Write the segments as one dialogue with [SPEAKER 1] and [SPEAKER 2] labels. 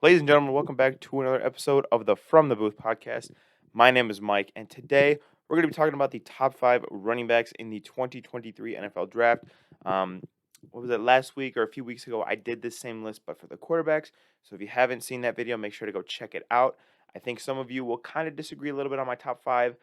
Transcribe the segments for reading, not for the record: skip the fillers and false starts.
[SPEAKER 1] Ladies and gentlemen, welcome back to another episode of the From the Booth podcast. My name is Mike, and today we're going to be talking about the top five running backs in the 2023 NFL Draft. Um, what was it, last week or a few weeks ago? I did this same list, but for the quarterbacks. So if you haven't seen that video, make sure to go check it out. I think some of you will kind of disagree a little bit on my top five.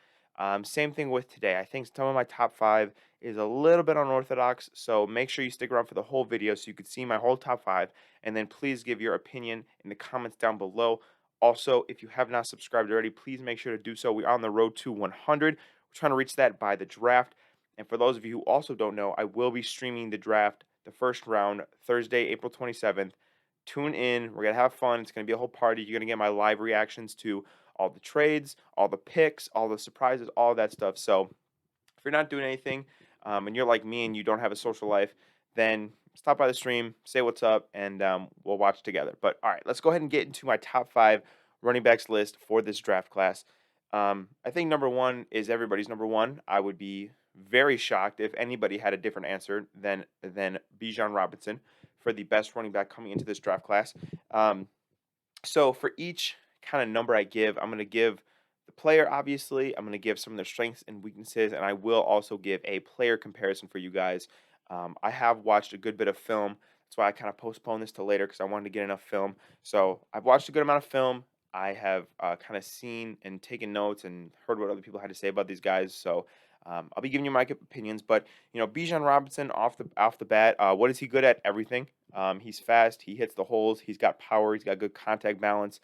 [SPEAKER 1] Same thing with today. I think some of my top five is a little bit unorthodox, so make sure you stick around for the whole video so you can see my whole top five, and then please give your opinion in the comments down below. Also, if you have not subscribed already, please make sure to do so. We're on the road to 100. We're trying to reach that by the draft. And for those of you who also don't know, I will be streaming the draft, the first round, Thursday, April 27th. Tune in. We're going to have fun. It's going to be a whole party. You're going to get my live reactions to all the trades, all the picks, all the surprises, all that stuff. So if you're not doing anything and you're like me and you don't have a social life, then stop by the stream, say what's up, and we'll watch together. But all right, let's go ahead and get into my top five running backs list for this draft class. I think number one is everybody's number one. I would be very shocked if anybody had a different answer than Bijan Robinson for the best running back coming into this draft class. Um, so for each kind of number I give, I'm going to give the player, obviously. I'm going to give some of their strengths and weaknesses, and I will also give a player comparison for you guys. I have watched a good bit of film. That's why I kind of postponed this to later because I wanted to get enough film. So I've watched a good amount of film. I have kind of seen and taken notes and heard what other people had to say about these guys. So I'll be giving you my opinions. But Bijan Robinson off the bat, what is he good at? Everything. He's fast. He hits the holes. He's got power. He's got good contact balance.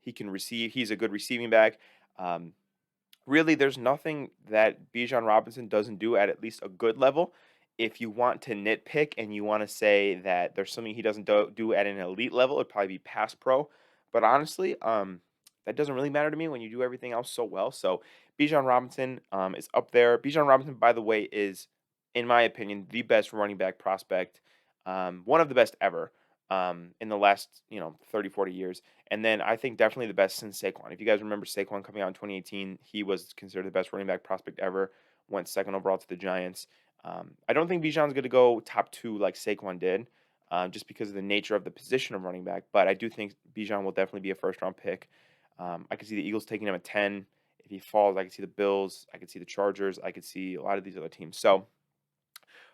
[SPEAKER 1] He can receive. He's a good receiving back. Um, Really, there's nothing that Bijan Robinson doesn't do at least a good level. If you want to nitpick and you want to say that there's something he doesn't do at an elite level, it'd probably be pass pro. But honestly, that doesn't really matter to me when you do everything else so well. So Bijan Robinson is up there. Bijan Robinson, by the way, is, in my opinion, the best running back prospect, one of the best ever in the last 30, 40 years. And then I think definitely the best since Saquon. If you guys remember Saquon coming out in 2018, he was considered the best running back prospect ever. Went second overall to the Giants. I don't think Bijan's going to go top two like Saquon did, just because of the nature of the position of running back. But I do think Bijan will definitely be a first round pick. I could see the Eagles taking him at 10. If he falls, I could see the Bills. I could see the Chargers. I could see a lot of these other teams. So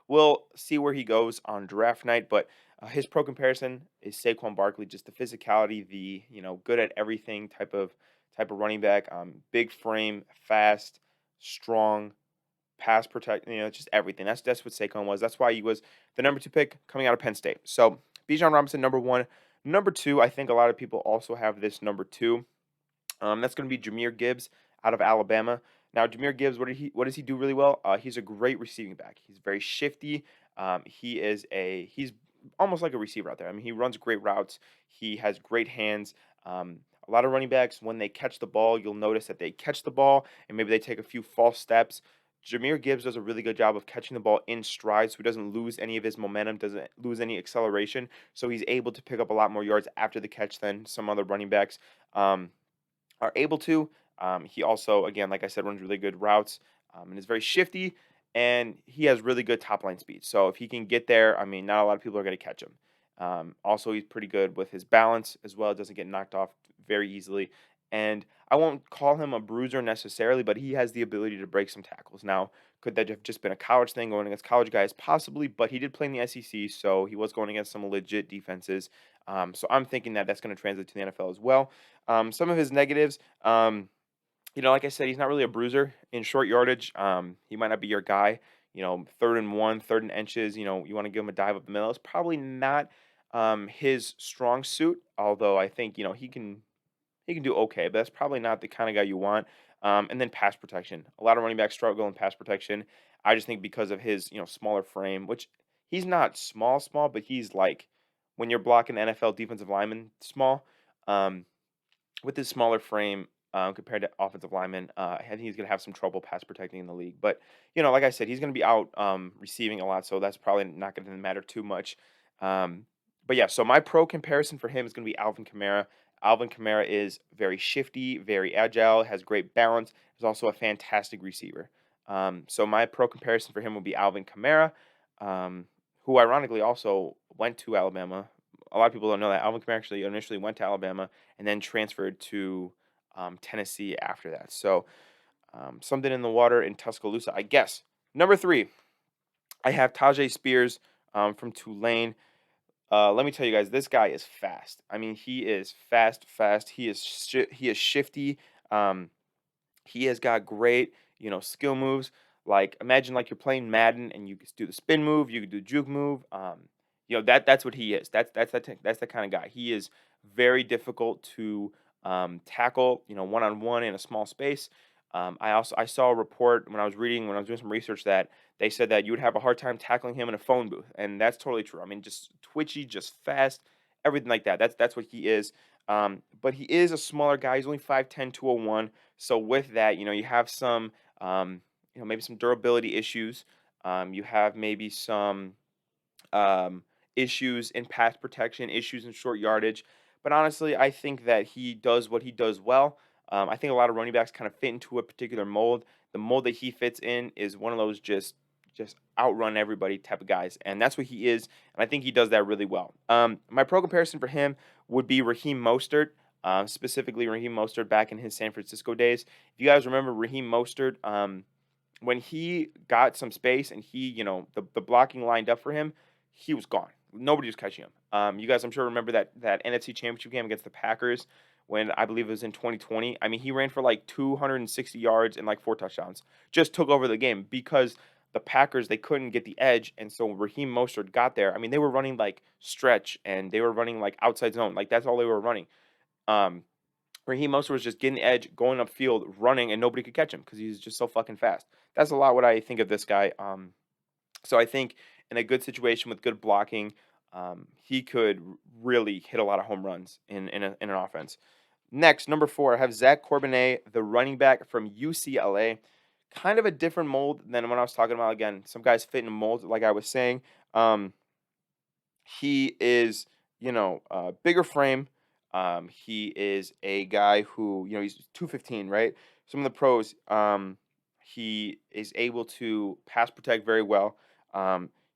[SPEAKER 1] we'll see where he goes on draft night, but his pro comparison is Saquon Barkley, just the physicality, the good at everything type of running back. Big frame, fast, strong, pass protect. Just everything. That's what Saquon was. That's why he was the number two pick coming out of Penn State. So Bijan Robinson, number one. Number two, I think a lot of people also have this number two. That's going to be Jahmyr Gibbs out of Alabama. Now, Jahmyr Gibbs, what does he do really well? He's a great receiving back. He's very shifty. He's almost like a receiver out there. I mean, he runs great routes. He has great hands. A lot of running backs, when they catch the ball, you'll notice that they catch the ball and maybe they take a few false steps. Jahmyr Gibbs does a really good job of catching the ball in stride, so he doesn't lose any of his momentum, doesn't lose any acceleration. So he's able to pick up a lot more yards after the catch than some other running backs. Are able to. He also, again, like I said, runs really good routes and is very shifty, and he has really good top line speed. So if he can get there, I mean, not a lot of people are going to catch him. Also, he's pretty good with his balance as well. Doesn't get knocked off very easily. And I won't call him a bruiser necessarily, but he has the ability to break some tackles. Now, could that have just been a college thing going against college guys? Possibly, but he did play in the SEC, so he was going against some legit defenses. So I'm thinking that that's going to translate to the NFL as well. Some of his negatives, like I said, he's not really a bruiser in short yardage. He might not be your guy. Third and one, third and inches. You want to give him a dive up the middle. It's probably not his strong suit. Although I think he can do okay, but that's probably not the kind of guy you want. And then pass protection. A lot of running backs struggle in pass protection. I just think because of his smaller frame, which he's not small, but he's like when you're blocking NFL defensive lineman small. Um, with his smaller frame compared to offensive linemen, I think he's going to have some trouble pass protecting in the league. But like I said, he's going to be out receiving a lot, so that's probably not going to matter too much. Um, but yeah, so my pro comparison for him is going to be Alvin Kamara. Alvin Kamara is very shifty, very agile, has great balance. Is also a fantastic receiver. So my pro comparison for him will be Alvin Kamara, um, who ironically also went to Alabama. a lot of people don't know that Alvin Kamara actually initially went to Alabama and then transferred to Tennessee after that. So something in the water in Tuscaloosa, I guess. Number three, I have Tajay Spears from Tulane. Let me tell you guys, this guy is fast. I mean, he is fast. He is shifty. Um, he has got great, skill moves. Like imagine like you're playing Madden and you could do the spin move, you could do juke move. That's what he is. That's the kind of guy. He is very difficult to tackle. One on one in a small space. I saw a report when I was doing some research that they said that you would have a hard time tackling him in a phone booth, and that's totally true. I mean, just twitchy, just fast, everything like that. That's what he is. But he is a smaller guy. He's only 5'10", 201. So with that, you have some, maybe some durability issues. You have maybe some issues in pass protection, issues in short yardage. But honestly, I think that he does what he does well. I think a lot of running backs kind of fit into a particular mold. The mold that he fits in is one of those just outrun everybody type of guys, and that's what he is. And I think he does that really well. My pro comparison for him would be Raheem Mostert. Specifically, Raheem Mostert back in his San Francisco days. If you guys remember Raheem Mostert, when he got some space and he, the blocking lined up for him, he was gone. Nobody was catching him. You guys, I'm sure remember that NFC Championship game against the Packers when I believe it was in 2020. I mean, he ran for like 260 yards and like 4 touchdowns. Just took over the game because the Packers they couldn't get the edge, and so Raheem Mostert got there. I mean, they were running like stretch and they were running like outside zone. Like that's all they were running. Um, Raheem Mostert was just getting the edge, going upfield, running, and nobody could catch him because he's just so fucking fast. That's a lot what I think of this guy. So I think in a good situation with good blocking, he could really hit a lot of home runs in an offense. Next, number 4, I have Zach Corbenet, the running back from UCLA. Kind of a different mold than when I was talking about. Again, some guys fit in a mold, like I was saying. He is, bigger frame. He is a guy who, he's 215, right? Some of the pros, he is able to pass protect very well.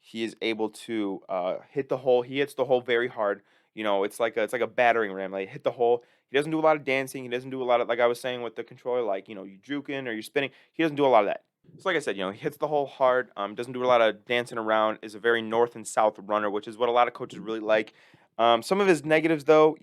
[SPEAKER 1] He is able to hit the hole. He hits the hole very hard. It's like a battering ram. Like hit the hole. He doesn't do a lot of dancing. He doesn't do a lot of like I was saying with the controller, like you juking or you spinning. He doesn't do a lot of that. So like I said, he hits the hole hard. Doesn't do a lot of dancing around. Is a very north and south runner, which is what a lot of coaches really like. Some of his negatives, though,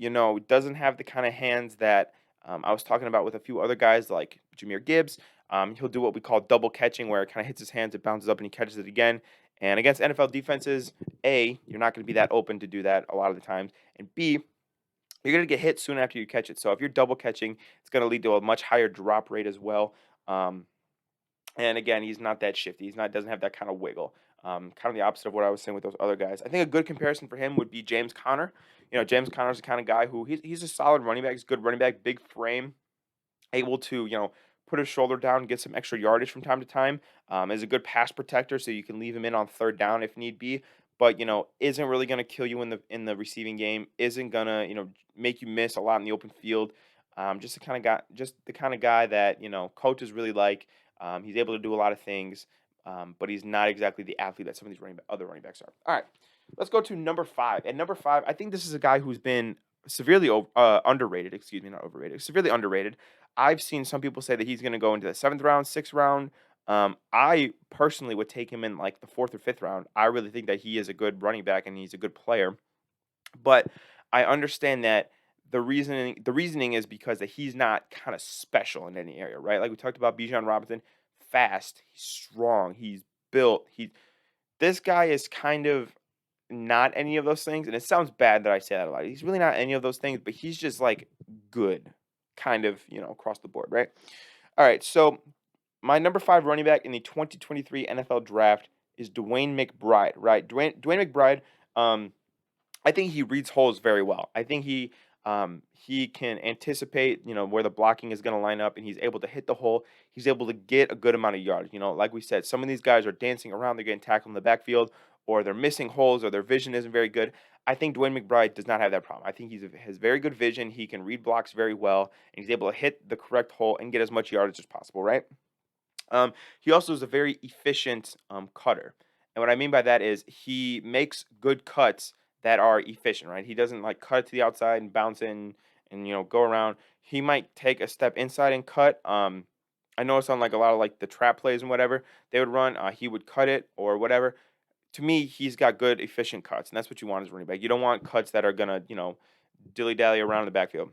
[SPEAKER 1] doesn't have the kind of hands that I was talking about with a few other guys like Jahmyr Gibbs. He'll do what we call double catching, where it kind of hits his hands, it bounces up, and he catches it again. And against NFL defenses, A, you're not going to be that open to do that a lot of the times, and B, you're going to get hit soon after you catch it. So if you're double catching, it's going to lead to a much higher drop rate as well. And again, he's not that shifty. Doesn't have that kind of wiggle. Kind of the opposite of what I was saying with those other guys. I think a good comparison for him would be James Conner. James Conner's the kind of guy who he's a solid running back. He's a good running back, big frame, able to put his shoulder down, get some extra yardage from time to time. Is a good pass protector, so you can leave him in on third down if need be. But isn't really going to kill you in the receiving game. Isn't gonna make you miss a lot in the open field. Just the kind of guy that coaches really like. He's able to do a lot of things, but he's not exactly the athlete that some of these other running backs are. All right, let's go to number 5. At number 5, I think this is a guy who's been severely underrated. Excuse me, not overrated. Severely underrated. I've seen some people say that he's going to go into the 7th round, 6th round. I personally would take him in like the 4th or 5th round. I really think that he is a good running back and he's a good player. But I understand that the reasoning is because that he's not kind of special in any area, right? Like we talked about Bijan Robinson, fast, he's strong, he's built. This guy is kind of not any of those things, and it sounds bad that I say that a lot. He's really not any of those things, but he's just like good, kind of, across the board, right? All right, so my number 5 running back in the 2023 NFL draft is Dwayne McBride, right? Dwayne McBride, I think he reads holes very well. I think he can anticipate, where the blocking is going to line up, and he's able to hit the hole. He's able to get a good amount of yards. Like we said, some of these guys are dancing around, they're getting tackled in the backfield, or they're missing holes, or their vision isn't very good. I think Dwayne McBride does not have that problem. I think he has very good vision. He can read blocks very well, and he's able to hit the correct hole and get as much yardage as possible, right? He also is a very efficient cutter. And what I mean by that is he makes good cuts that are efficient, right? He doesn't like cut it to the outside and bounce in and go around. He might take a step inside and cut. I noticed on like a lot of like the trap plays and whatever they would run, he would cut it or whatever. To me, he's got good efficient cuts, and that's what you want as a running back. You don't want cuts that are gonna dilly dally around in the backfield.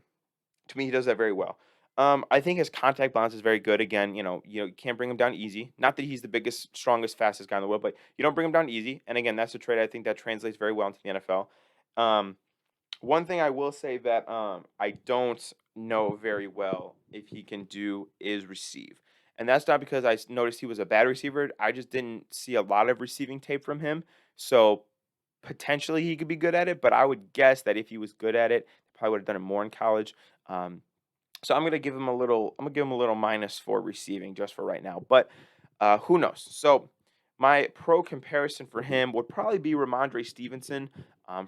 [SPEAKER 1] To me, he does that very well. I think his contact balance is very good. Again, you can't bring him down easy. Not that he's the biggest, strongest, fastest guy in the world, but you don't bring him down easy. And again, that's a trait I think that translates very well into the NFL. Um, One thing I will say that I don't know very well if he can do is receive. And that's not because noticed he was a bad receiver. I just didn't see a lot of receiving tape from him. So potentially he could be good at it, but I would guess that if he was good at it, probably would have done it more in college. Um, so I'm gonna give him a little. I'm gonna give him a little minus for receiving just for right now. But who knows? So my pro comparison for him would probably be Ramondre Stevenson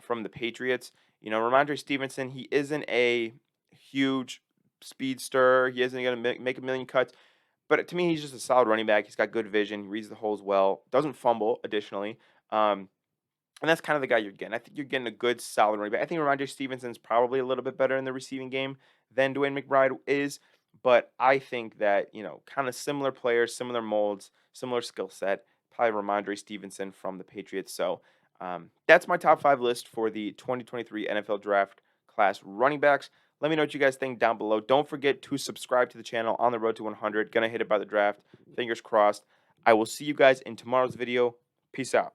[SPEAKER 1] from the Patriots. Ramondre Stevenson. He isn't a huge speedster. He isn't gonna make a million cuts. But to me, he's just a solid running back. He's got good vision. He reads the holes well. Doesn't fumble. Additionally. And that's kind of the guy you're getting. I think you're getting a good, solid running back. I think Ramondre Stevenson's probably a little bit better in the receiving game than Dwayne McBride is. But I think that, kind of similar players, similar molds, similar skill set. Probably Ramondre Stevenson from the Patriots. So that's my top 5 list for the 2023 NFL Draft class running backs. Let me know what you guys think down below. Don't forget to subscribe to the channel on the road to 100. Gonna hit it by the draft. Fingers crossed. I will see you guys in tomorrow's video. Peace out.